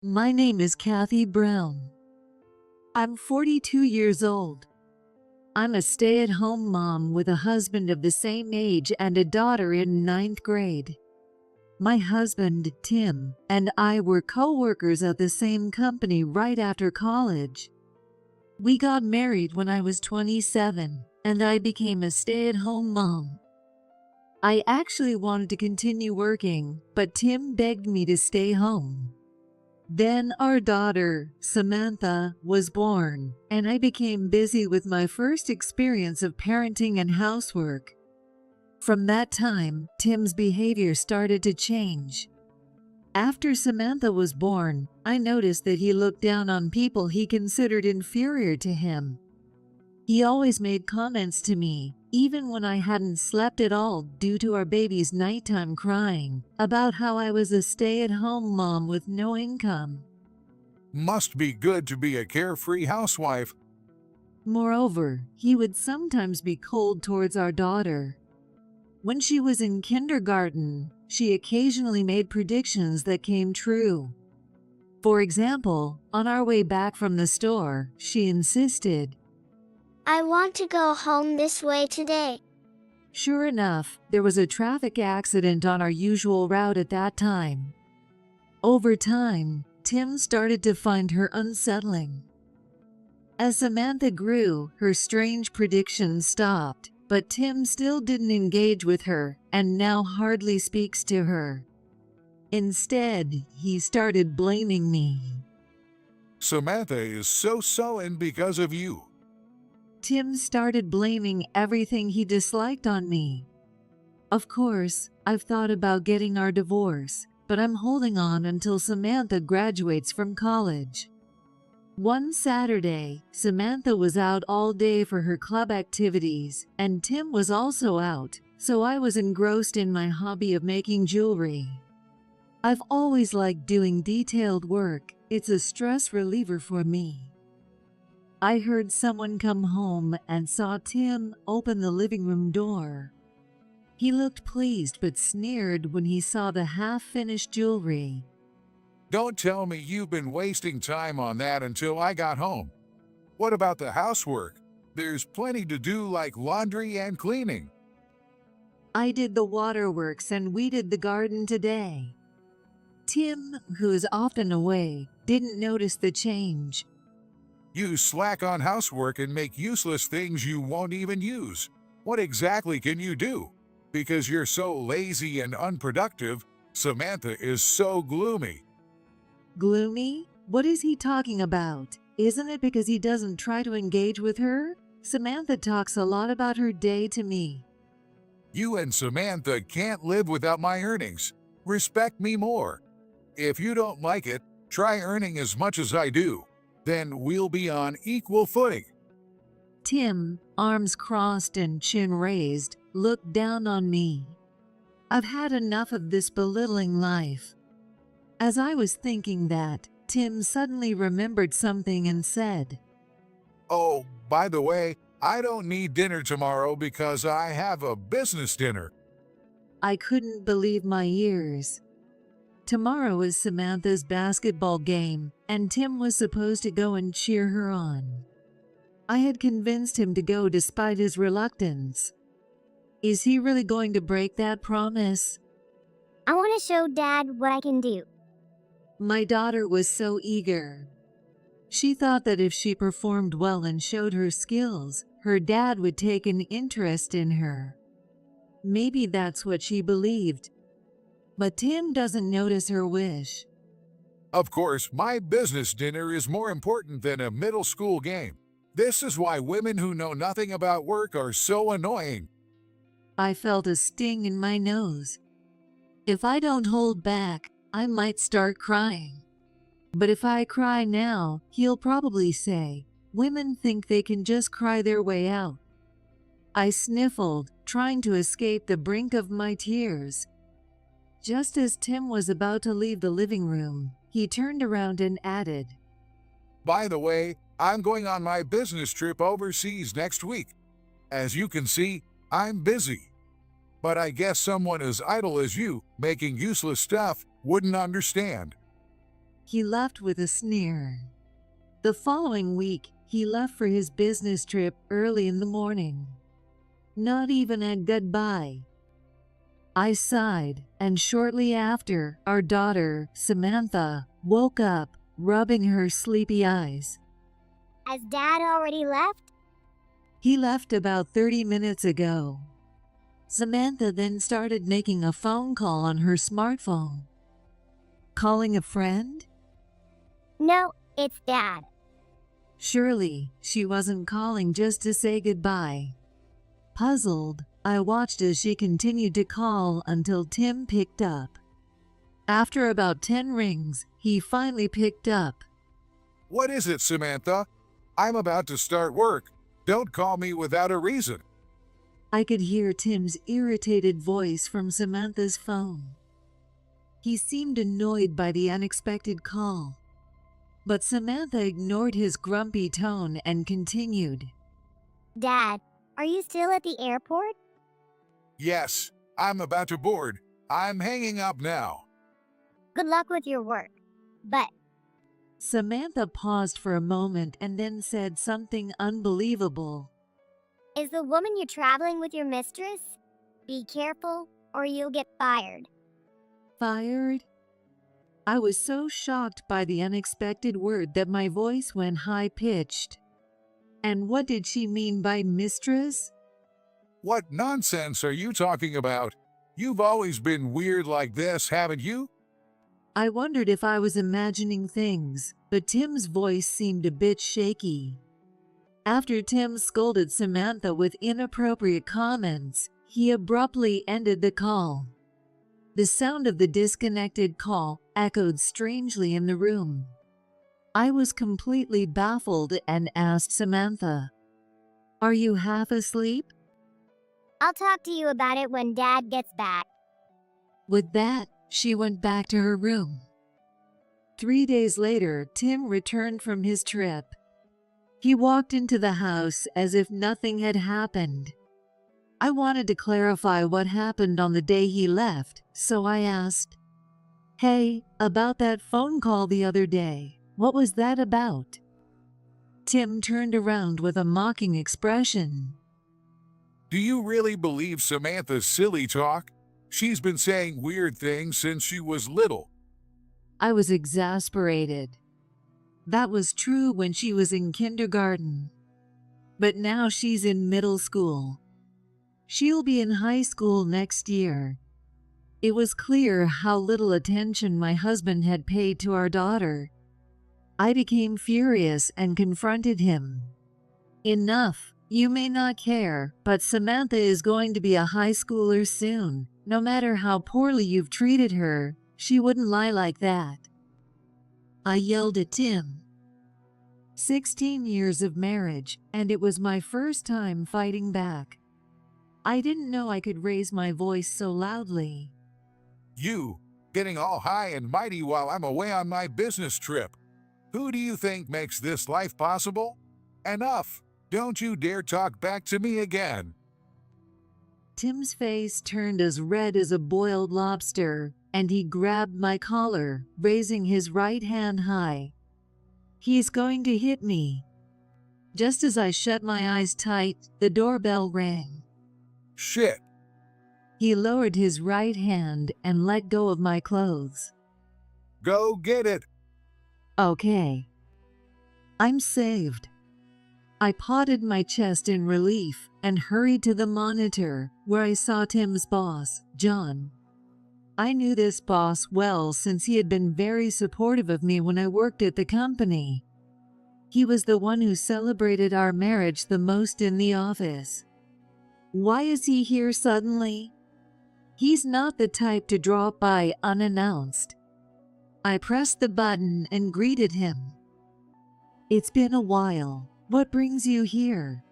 My name is Kathy Brown. I'm 42 years old. I'm a stay-at-home mom with a husband of the same age and a daughter in ninth grade. My husband, Tim, and I were co-workers at the same company right after college. We got married when I was 27, and I became a stay-at-home mom. I actually wanted to continue working, but Tim begged me to stay home. Then our daughter, Samantha, was born, and I became busy with my first experience of parenting and housework. From that time, Tim's behavior started to change. After Samantha was born, I noticed that he looked down on people he considered inferior to him. He always made comments to me, even when I hadn't slept at all due to our baby's nighttime crying, about how I was a stay-at-home mom with no income. Must be good to be a carefree housewife. Moreover, he would sometimes be cold towards our daughter. When she was in kindergarten, she occasionally made predictions that came true. For example, on our way back from the store, she insisted, I want to go home this way today. Sure enough, there was a traffic accident on our usual route at that time. Over time, Tim started to find her unsettling. As Samantha grew, her strange predictions stopped, but Tim still didn't engage with her and now hardly speaks to her. Instead, he started blaming me. Samantha is so sullen because of you. Tim started blaming everything he disliked on me. Of course, I've thought about getting our divorce, but I'm holding on until Samantha graduates from college. One Saturday, Samantha was out all day for her club activities, and Tim was also out, so I was engrossed in my hobby of making jewelry. I've always liked doing detailed work. It's a stress reliever for me. I heard someone come home and saw Tim open the living room door. He looked pleased but sneered when he saw the half-finished jewelry. Don't tell me you've been wasting time on that until I got home. What about the housework? There's plenty to do like laundry and cleaning. I did the waterworks and weeded the garden today. Tim, who is often away, didn't notice the change. You slack on housework and make useless things you won't even use. What exactly can you do? Because you're so lazy and unproductive, Samantha is so gloomy. Gloomy? What is he talking about? Isn't it because he doesn't try to engage with her? Samantha talks a lot about her day to me. You and Samantha can't live without my earnings. Respect me more. If you don't like it, try earning as much as I do. Then we'll be on equal footing. Tim, arms crossed and chin raised, looked down on me. I've had enough of this belittling life. As I was thinking that, Tim suddenly remembered something and said, Oh, by the way, I don't need dinner tomorrow because I have a business dinner. I couldn't believe my ears. Tomorrow is Samantha's basketball game, and Tim was supposed to go and cheer her on. I had convinced him to go despite his reluctance. Is he really going to break that promise? I want to show Dad what I can do. My daughter was so eager. She thought that if she performed well and showed her skills, her dad would take an interest in her. Maybe that's what she believed. But Tim doesn't notice her wish. Of course, my business dinner is more important than a middle school game. This is why women who know nothing about work are so annoying. I felt a sting in my nose. If I don't hold back, I might start crying. But if I cry now, he'll probably say, women think they can just cry their way out. I sniffled, trying to escape the brink of my tears. Just as Tim was about to leave the living room, he turned around and added, By the way, I'm going on my business trip overseas next week. As you can see, I'm busy. But I guess someone as idle as you, making useless stuff, wouldn't understand. he left with a sneer. The following week, he left for his business trip early in the morning. Not even a goodbye. I sighed, and shortly after, our daughter, Samantha, woke up, rubbing her sleepy eyes. Has Dad already left? He left about 30 minutes ago. Samantha then started making a phone call on her smartphone. Calling a friend? No, it's Dad. Surely, she wasn't calling just to say goodbye. Puzzled, I watched as she continued to call until Tim picked up. After about 10 rings, he finally picked up. What is it, Samantha? I'm about to start work. Don't call me without a reason. I could hear Tim's irritated voice from Samantha's phone. He seemed annoyed by the unexpected call. But Samantha ignored his grumpy tone and continued. Dad, are you still at the airport? Yes, I'm about to board. I'm hanging up now. Good luck with your work. But Samantha paused for a moment and then said something unbelievable. is the woman you're traveling with your mistress? Be careful, or you'll get fired. Fired? I was so shocked by the unexpected word that my voice went high-pitched. And what did she mean by mistress? What nonsense are you talking about? You've always been weird like this, haven't you? I wondered if I was imagining things, but Tim's voice seemed a bit shaky. After Tim scolded Samantha with inappropriate comments, he abruptly ended the call. The sound of the disconnected call echoed strangely in the room. I was completely baffled and asked Samantha, "Are you half asleep?" I'll talk to you about it when Dad gets back. With that, she went back to her room. 3 days later, Tim returned from his trip. He walked into the house as if nothing had happened. I wanted to clarify what happened on the day he left, so I asked, "Hey, about that phone call the other day, what was that about?" Tim turned around with a mocking expression. Do you really believe Samantha's silly talk? She's been saying weird things since she was little. I was exasperated. That was true when she was in kindergarten. But now she's in middle school. She'll be in high school next year. It was clear how little attention my husband had paid to our daughter. I became furious and confronted him. Enough. You may not care, but Samantha is going to be a high schooler soon. No matter how poorly you've treated her, she wouldn't lie like that. I yelled at Tim. 16 years of marriage, and it was my first time fighting back. I didn't know I could raise my voice so loudly. You, getting all high and mighty while I'm away on my business trip. Who do you think makes this life possible? Enough! Don't you dare talk back to me again. Tim's face turned as red as a boiled lobster, and he grabbed my collar, raising his right hand high. He's going to hit me. Just as I shut my eyes tight, the doorbell rang. Shit. He lowered his right hand and let go of my clothes. Go get it. Okay. I'm saved. I patted my chest in relief and hurried to the monitor, where I saw Tim's boss, John. I knew this boss well since he had been very supportive of me when I worked at the company. He was the one who celebrated our marriage the most in the office. Why is he here suddenly? He's not the type to drop by unannounced. I pressed the button and greeted him. "It's been a while. What brings you here?"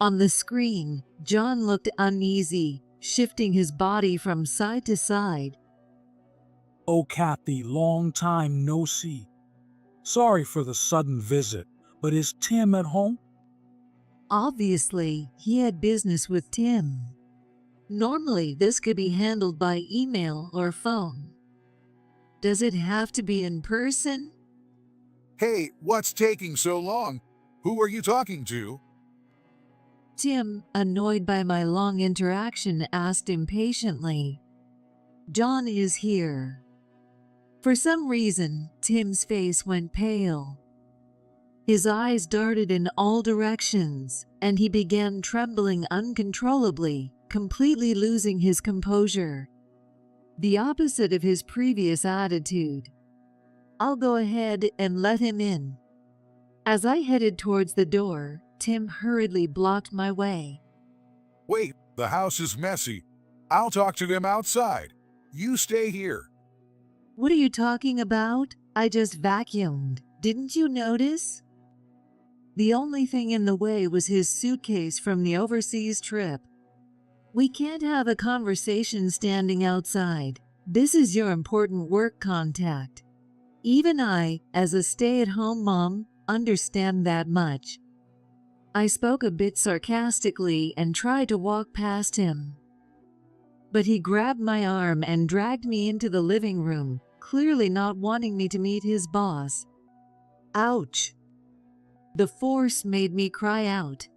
On the screen, John looked uneasy, shifting his body from side to side. "Oh, Kathy, long time no see. Sorry for the sudden visit, but is Tim at home?" Obviously, he had business with Tim. Normally, this could be handled by email or phone. Does it have to be in person? Hey, what's taking so long? Who are you talking to? Tim, annoyed by my long interaction, asked impatiently. John is here. For some reason, Tim's face went pale. His eyes darted in all directions, and he began trembling uncontrollably, completely losing his composure. The opposite of his previous attitude. I'll go ahead and let him in. As I headed towards the door, Tim hurriedly blocked my way. Wait, the house is messy. I'll talk to them outside. You stay here. What are you talking about? I just vacuumed. Didn't you notice? The only thing in the way was his suitcase from the overseas trip. We can't have a conversation standing outside. This is your important work contact. Even I, as a stay-at-home mom, understand that much. I spoke a bit sarcastically and tried to walk past him. But he grabbed my arm and dragged me into the living room, clearly not wanting me to meet his boss. Ouch! The force made me cry out.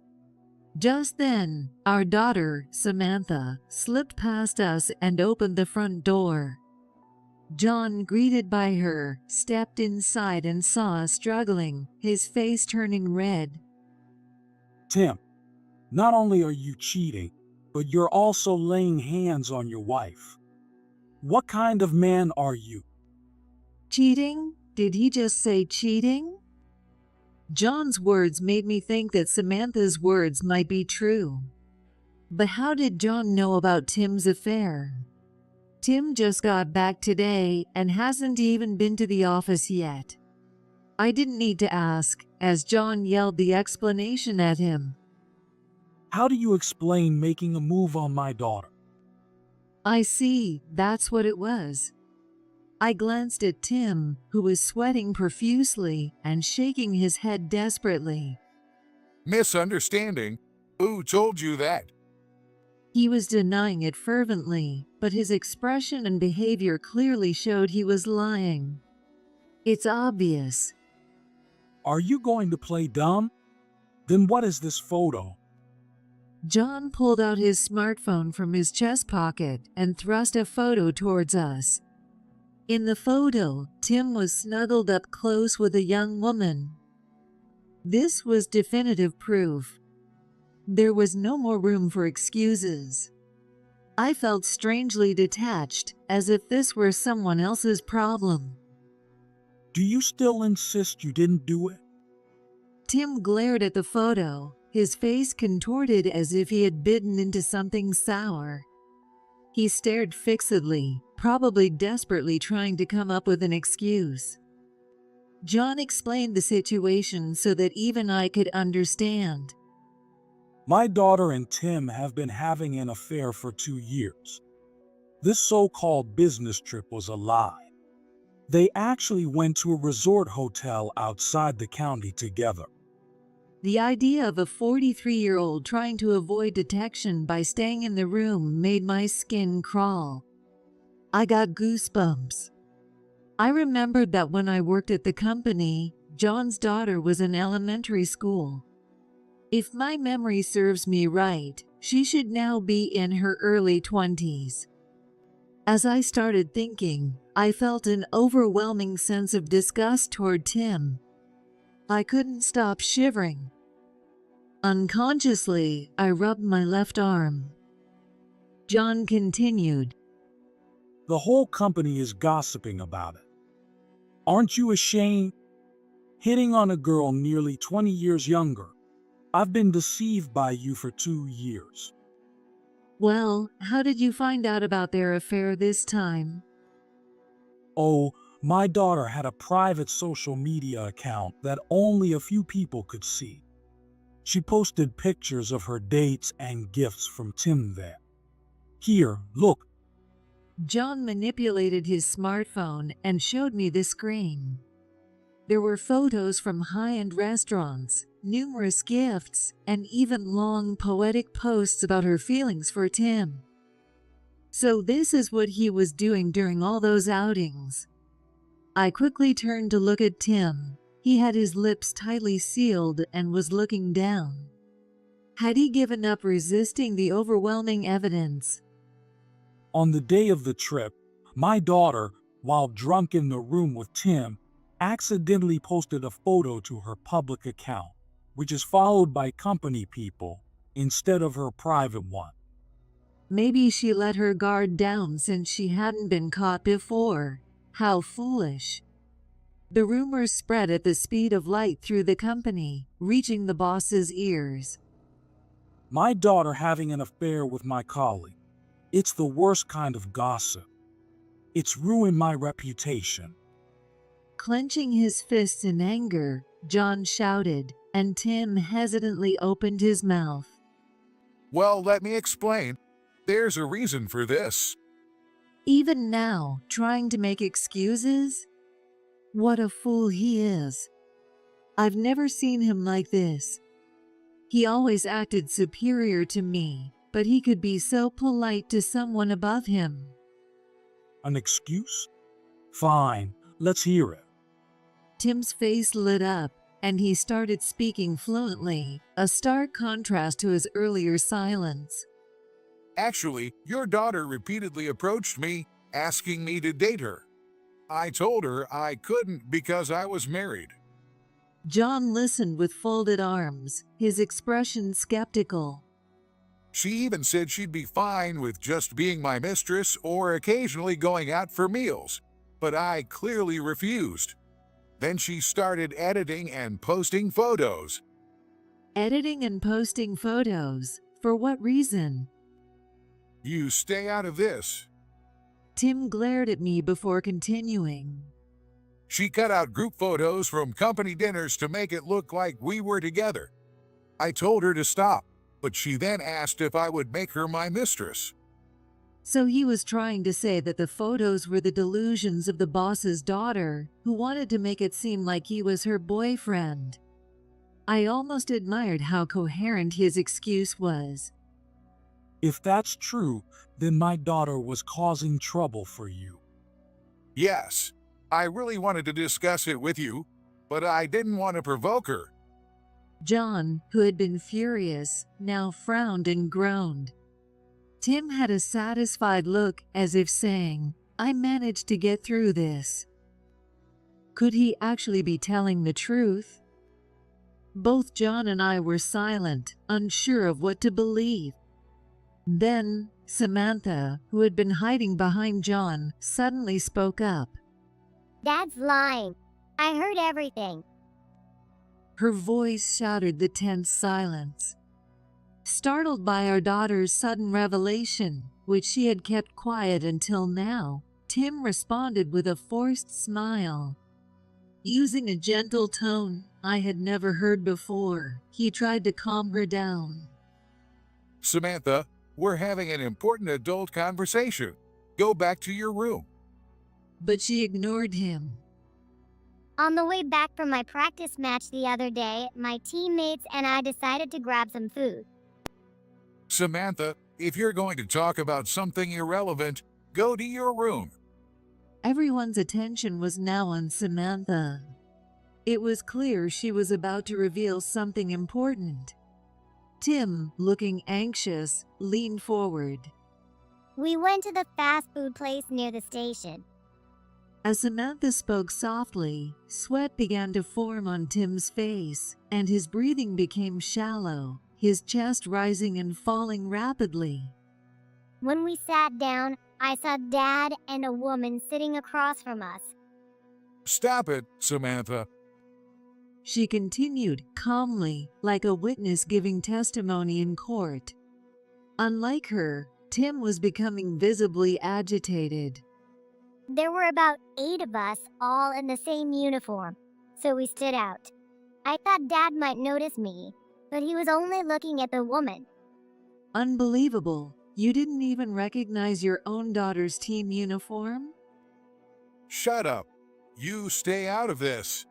Just then, our daughter, Samantha, slipped past us and opened the front door. John, greeted by her, stepped inside and saw us struggling, his face turning red. Tim, not only are you cheating, but you're also laying hands on your wife. What kind of man are you? Cheating? Did he just say cheating? John's words made me think that Samantha's words might be true. But how did John know about Tim's affair? Tim just got back today and hasn't even been to the office yet. I didn't need to ask, as John yelled the explanation at him. How do you explain making a move on my daughter? I see, that's what it was. I glanced at Tim, who was sweating profusely and shaking his head desperately. Misunderstanding? Who told you that? He was denying it fervently, but his expression and behavior clearly showed he was lying. It's obvious. Are you going to play dumb? Then what is this photo? John pulled out his smartphone from his chest pocket and thrust a photo towards us. In the photo, Tim was snuggled up close with a young woman. This was definitive proof. There was no more room for excuses. I felt strangely detached, as if this were someone else's problem. Do you still insist you didn't do it? Tim glared at the photo, his face contorted as if he had bitten into something sour. He stared fixedly, probably desperately trying to come up with an excuse. John explained the situation so that even I could understand. My daughter and Tim have been having an affair for 2 years. This so-called business trip was a lie. They actually went to a resort hotel outside the county together. The idea of a 43-year-old trying to avoid detection by staying in the room made my skin crawl. I got goosebumps. I remembered that when I worked at the company, John's daughter was in elementary school. If my memory serves me right, she should now be in her early 20s. As I started thinking, I felt an overwhelming sense of disgust toward Tim. I couldn't stop shivering. Unconsciously, I rubbed my left arm. John continued. The whole company is gossiping about it. Aren't you ashamed? Hitting on a girl nearly 20 years younger. I've been deceived by you for 2 years. Well, how did you find out about their affair this time? Oh, my daughter had a private social media account that only a few people could see. She posted pictures of her dates and gifts from Tim there. Here, look. John manipulated his smartphone and showed me the screen. There were photos from high-end restaurants, numerous gifts, and even long poetic posts about her feelings for Tim. So this is what he was doing during all those outings. I quickly turned to look at Tim. He had his lips tightly sealed and was looking down. Had he given up resisting the overwhelming evidence? On the day of the trip, my daughter, while drunk in the room with Tim, accidentally posted a photo to her public account, which is followed by company people, instead of her private one. Maybe she let her guard down since she hadn't been caught before. How foolish. The rumors spread at the speed of light through the company, reaching the boss's ears. My daughter having an affair with my colleague. It's the worst kind of gossip. It's ruined my reputation. Clenching his fists in anger, John shouted, and Tim hesitantly opened his mouth. Well, let me explain. There's a reason for this. Even now, trying to make excuses? What a fool he is. I've never seen him like this. He always acted superior to me, but he could be so polite to someone above him. An excuse? Fine, let's hear it. Tim's face lit up, and he started speaking fluently, a stark contrast to his earlier silence. Actually, your daughter repeatedly approached me, asking me to date her. I told her I couldn't because I was married. John listened with folded arms, his expression skeptical. She even said she'd be fine with just being my mistress or occasionally going out for meals, but I clearly refused. Then she started editing and posting photos. Editing and posting photos? For what reason? You stay out of this. Tim glared at me before continuing. She cut out group photos from company dinners to make it look like we were together. I told her to stop, but she then asked if I would make her my mistress. So he was trying to say that the photos were the delusions of the boss's daughter, who wanted to make it seem like he was her boyfriend. I almost admired how coherent his excuse was. If that's true, then my daughter was causing trouble for you. Yes, I really wanted to discuss it with you, but I didn't want to provoke her. John, who had been furious, now frowned and groaned. Tim had a satisfied look, as if saying, I managed to get through this. Could he actually be telling the truth? Both John and I were silent, unsure of what to believe. Then, Samantha, who had been hiding behind John, suddenly spoke up. Dad's lying. I heard everything. Her voice shattered the tense silence. Startled by our daughter's sudden revelation, which she had kept quiet until now, Tim responded with a forced smile. Using a gentle tone I had never heard before, he tried to calm her down. Samantha, we're having an important adult conversation. Go back to your room. But she ignored him. On the way back from my practice match the other day, my teammates and I decided to grab some food. Samantha, if you're going to talk about something irrelevant, go to your room. Everyone's attention was now on Samantha. It was clear she was about to reveal something important. Tim, looking anxious, leaned forward. We went to the fast food place near the station. As Samantha spoke softly, sweat began to form on Tim's face, and his breathing became shallow, his chest rising and falling rapidly. When we sat down, I saw Dad and a woman sitting across from us. Stop it, Samantha. She continued calmly, like a witness giving testimony in court. Unlike her, Tim was becoming visibly agitated. There were about 8 of us, all in the same uniform, so we stood out. I thought Dad might notice me, but he was only looking at the woman. Unbelievable. You didn't even recognize your own daughter's team uniform? Shut up. You stay out of this.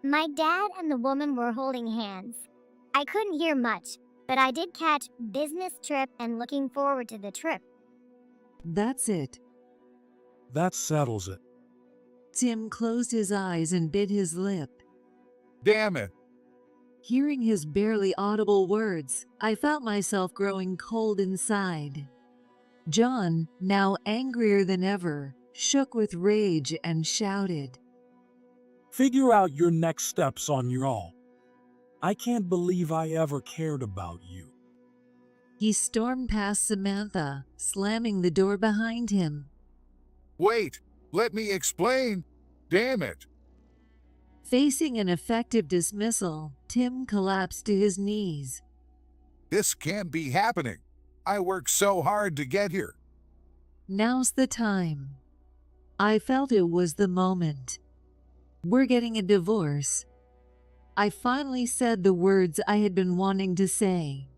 My dad and the woman were holding hands. I couldn't hear much, but I did catch business trip and looking forward to the trip. That's it. That settles it. Tim closed his eyes and bit his lip. Damn it. Hearing his barely audible words, I felt myself growing cold inside. John, now angrier than ever, shook with rage and shouted, Figure out your next steps on your own. I can't believe I ever cared about you. He stormed past Samantha, slamming the door behind him. Wait, let me explain. Damn it. Facing an effective dismissal, Tim collapsed to his knees. This can't be happening. I worked so hard to get here. Now's the time. I felt it was the moment. We're getting a divorce. I finally said the words I had been wanting to say.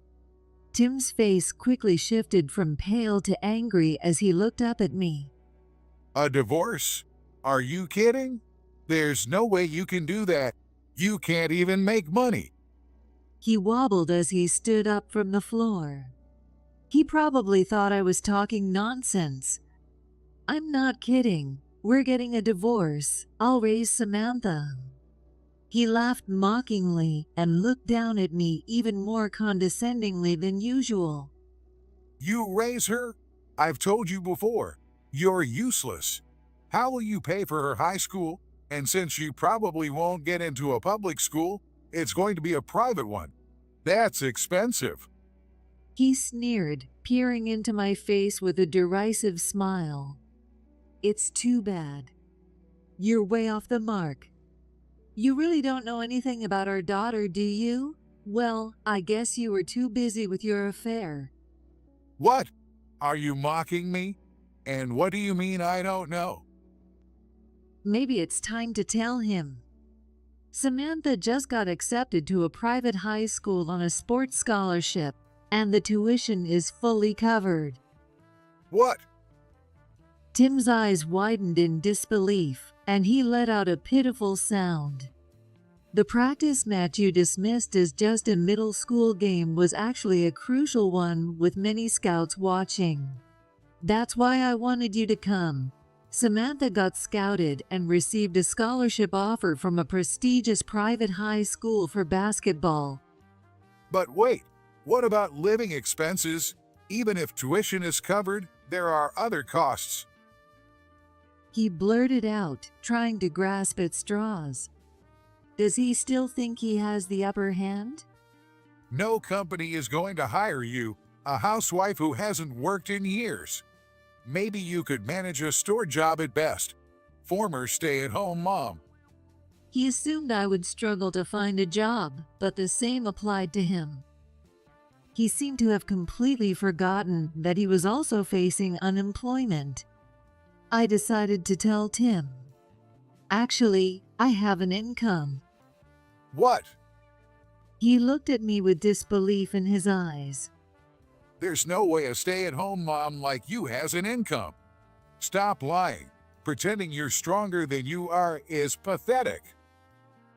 Tim's face quickly shifted from pale to angry as he looked up at me. A divorce? Are you kidding? There's no way you can do that. You can't even make money. He wobbled as he stood up from the floor. He probably thought I was talking nonsense. I'm not kidding. We're getting a divorce. I'll raise Samantha. He laughed mockingly and looked down at me even more condescendingly than usual. You raise her? I've told you before. You're useless. How will you pay for her high school? And since you probably won't get into a public school, it's going to be a private one. That's expensive. He sneered, peering into my face with a derisive smile. It's too bad. You're way off the mark. You really don't know anything about our daughter, do you? Well, I guess you were too busy with your affair. What? Are you mocking me? And what do you mean I don't know? Maybe it's time to tell him. Samantha just got accepted to a private high school on a sports scholarship, and the tuition is fully covered. What? Tim's eyes widened in disbelief, and he let out a pitiful sound. The practice match you dismissed as just a middle school game was actually a crucial one with many scouts watching. That's why I wanted you to come. Samantha got scouted and received a scholarship offer from a prestigious private high school for basketball. But wait, what about living expenses? Even if tuition is covered, there are other costs. He blurted out, trying to grasp at straws. Does he still think he has the upper hand? No company is going to hire you, a housewife who hasn't worked in years. Maybe you could manage a store job at best. Former stay-at-home mom. He assumed I would struggle to find a job, but the same applied to him. He seemed to have completely forgotten that he was also facing unemployment. I decided to tell Tim. Actually, I have an income. What? He looked at me with disbelief in his eyes. There's no way a stay-at-home mom like you has an income. Stop lying. Pretending you're stronger than you are is pathetic.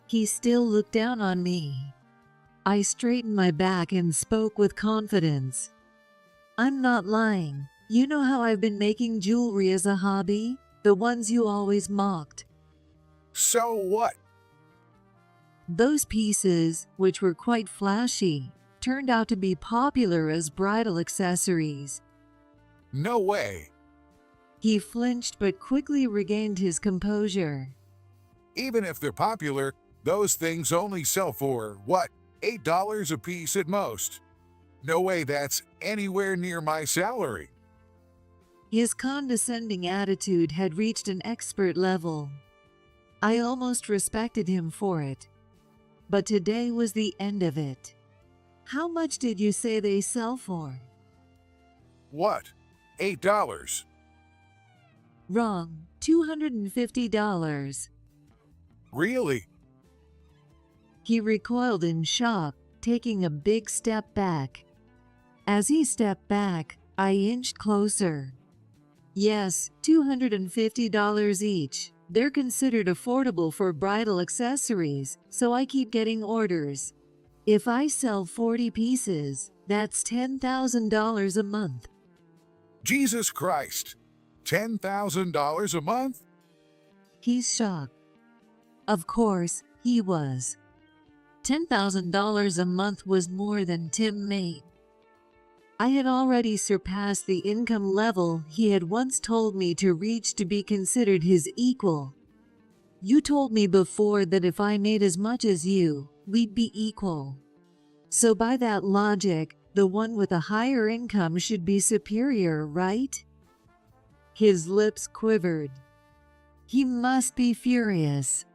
He still looked down on me. I straightened my back and spoke with confidence. I'm not lying. You know how I've been making jewelry as a hobby? The ones you always mocked. So what? Those pieces, which were quite flashy, turned out to be popular as bridal accessories. No way. He flinched but quickly regained his composure. Even if they're popular, those things only sell for, what, $8 a piece at most. No way that's anywhere near my salary. His condescending attitude had reached an expert level. I almost respected him for it. But today was the end of it. How much did you say they sell for? What? $8. Wrong. $250. Really? He recoiled in shock, taking a big step back. As he stepped back, I inched closer. Yes, $250 each. They're considered affordable for bridal accessories, so I keep getting orders. If I sell 40 pieces, that's $10,000 a month. Jesus Christ. $10,000 a month? He's shocked. Of course, he was. $10,000 a month was more than Tim made. I had already surpassed the income level he had once told me to reach to be considered his equal. You told me before that if I made as much as you, we'd be equal. So by that logic, the one with a higher income should be superior, right? His lips quivered. He must be furious.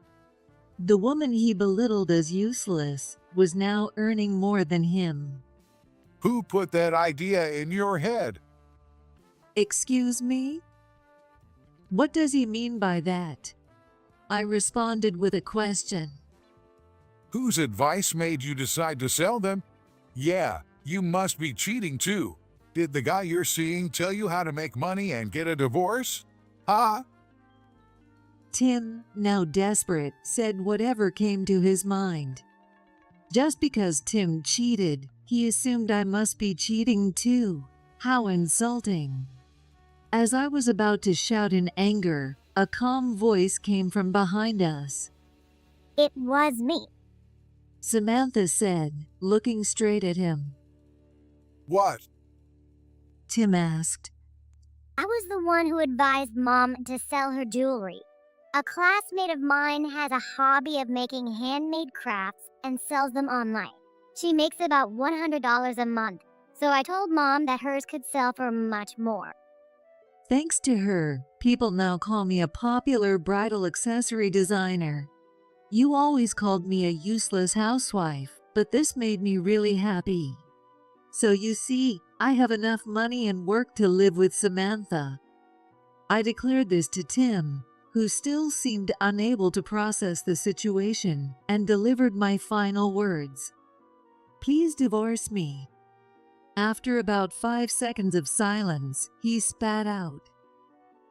The woman he belittled as useless was now earning more than him. Who put that idea in your head? Excuse me? What does he mean by that? I responded with a question. Whose advice made you decide to sell them? Yeah, you must be cheating too. Did the guy you're seeing tell you how to make money and get a divorce? Huh? Tim, now desperate, said whatever came to his mind. Just because Tim cheated, he assumed I must be cheating too. How insulting. As I was about to shout in anger, a calm voice came from behind us. It was me. Samantha said, looking straight at him. What? Tim asked. I was the one who advised Mom to sell her jewelry. A classmate of mine has a hobby of making handmade crafts and sells them online. She makes about $100 a month, so I told Mom that hers could sell for much more. Thanks to her, people now call me a popular bridal accessory designer. You always called me a useless housewife, but this made me really happy. So you see, I have enough money and work to live with Samantha. I declared this to Tim, who still seemed unable to process the situation, and delivered my final words. Please divorce me. After about 5 seconds of silence, he spat out.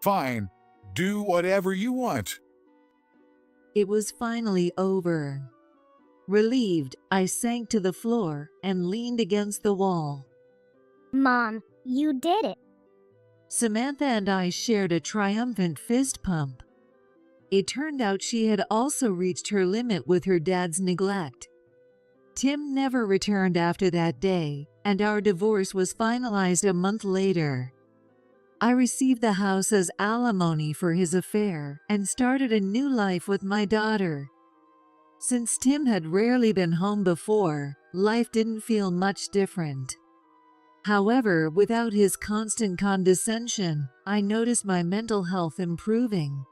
Fine. Do whatever you want. It was finally over. Relieved, I sank to the floor and leaned against the wall. Mom, you did it. Samantha and I shared a triumphant fist pump. It turned out she had also reached her limit with her dad's neglect. Tim never returned after that day, and our divorce was finalized a month later. I received the house as alimony for his affair and started a new life with my daughter. Since Tim had rarely been home before, life didn't feel much different. However, without his constant condescension, I noticed my mental health improving.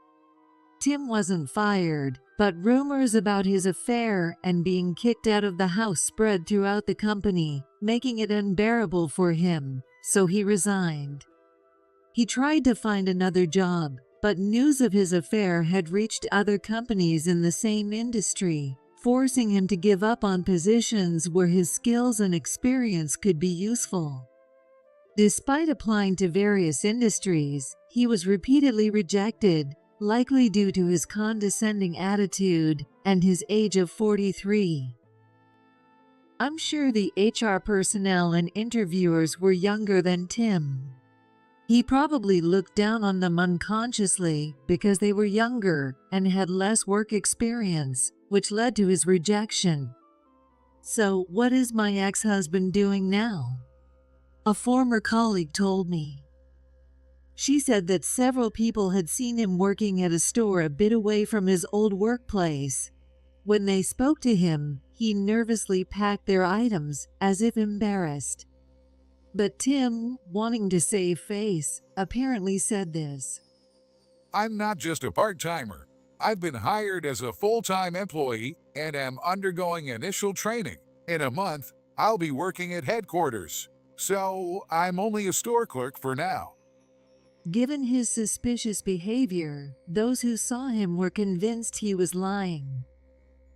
Tim wasn't fired, but rumors about his affair and being kicked out of the house spread throughout the company, making it unbearable for him, so he resigned. He tried to find another job, but news of his affair had reached other companies in the same industry, forcing him to give up on positions where his skills and experience could be useful. Despite applying to various industries, he was repeatedly rejected, likely due to his condescending attitude and his age of 43. I'm sure the HR personnel and interviewers were younger than Tim. He probably looked down on them unconsciously because they were younger and had less work experience, which led to his rejection. So, what is my ex-husband doing now? A former colleague told me. She said that several people had seen him working at a store a bit away from his old workplace. When they spoke to him, he nervously packed their items as if embarrassed. But Tim, wanting to save face, apparently said this. I'm not just a part-timer. I've been hired as a full-time employee and am undergoing initial training. In a month, I'll be working at headquarters. So, I'm only a store clerk for now. Given his suspicious behavior, those who saw him were convinced he was lying.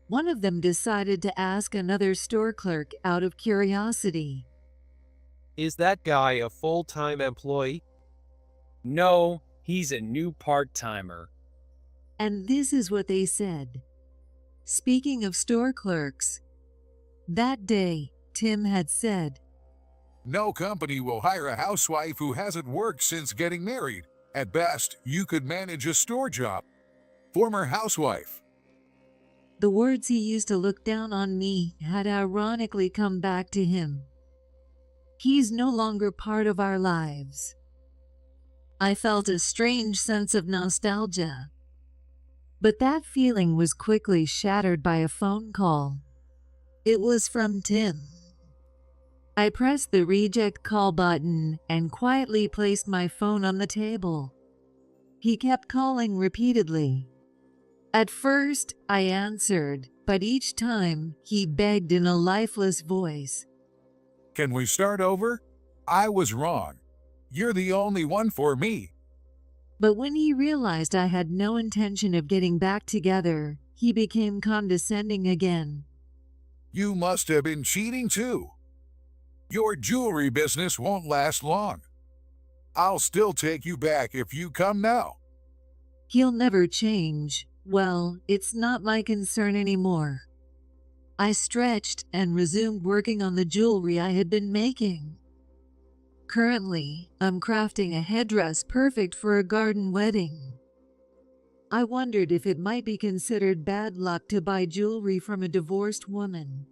One of them decided to ask another store clerk out of curiosity. Is that guy a full-time employee? No, he's a new part-timer. And this is what they said. Speaking of store clerks, that day, Tim had said, No company will hire a housewife who hasn't worked since getting married. At best, you could manage a store job. former housewife. The words he used to look down on me had ironically come back to him. He's no longer part of our lives. I felt a strange sense of nostalgia. But that feeling was quickly shattered by a phone call. It was from Tim. I pressed the reject call button and quietly placed my phone on the table. He kept calling repeatedly. At first, I answered, but each time, he begged in a lifeless voice. Can we start over? I was wrong. You're the only one for me. But when he realized I had no intention of getting back together, he became condescending again. You must have been cheating too. Your jewelry business won't last long. I'll still take you back if you come now. He'll never change. Well, it's not my concern anymore. I stretched and resumed working on the jewelry I had been making. Currently, I'm crafting a headdress perfect for a garden wedding. I wondered if it might be considered bad luck to buy jewelry from a divorced woman.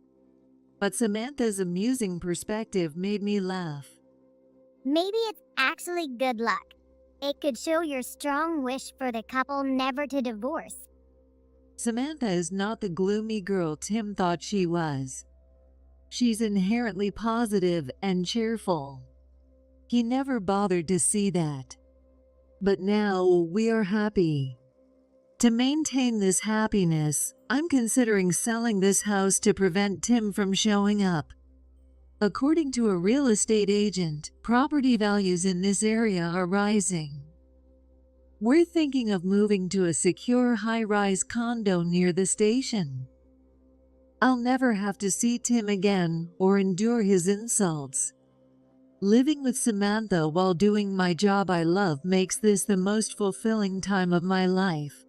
But Samantha's amusing perspective made me laugh. Maybe it's actually good luck. It could show your strong wish for the couple never to divorce. Samantha is not the gloomy girl Tim thought she was. She's inherently positive and cheerful. He never bothered to see that. But now we are happy. To maintain this happiness, I'm considering selling this house to prevent Tim from showing up. According to a real estate agent, property values in this area are rising. We're thinking of moving to a secure high-rise condo near the station. I'll never have to see Tim again or endure his insults. Living with Samantha while doing my job I love makes this the most fulfilling time of my life.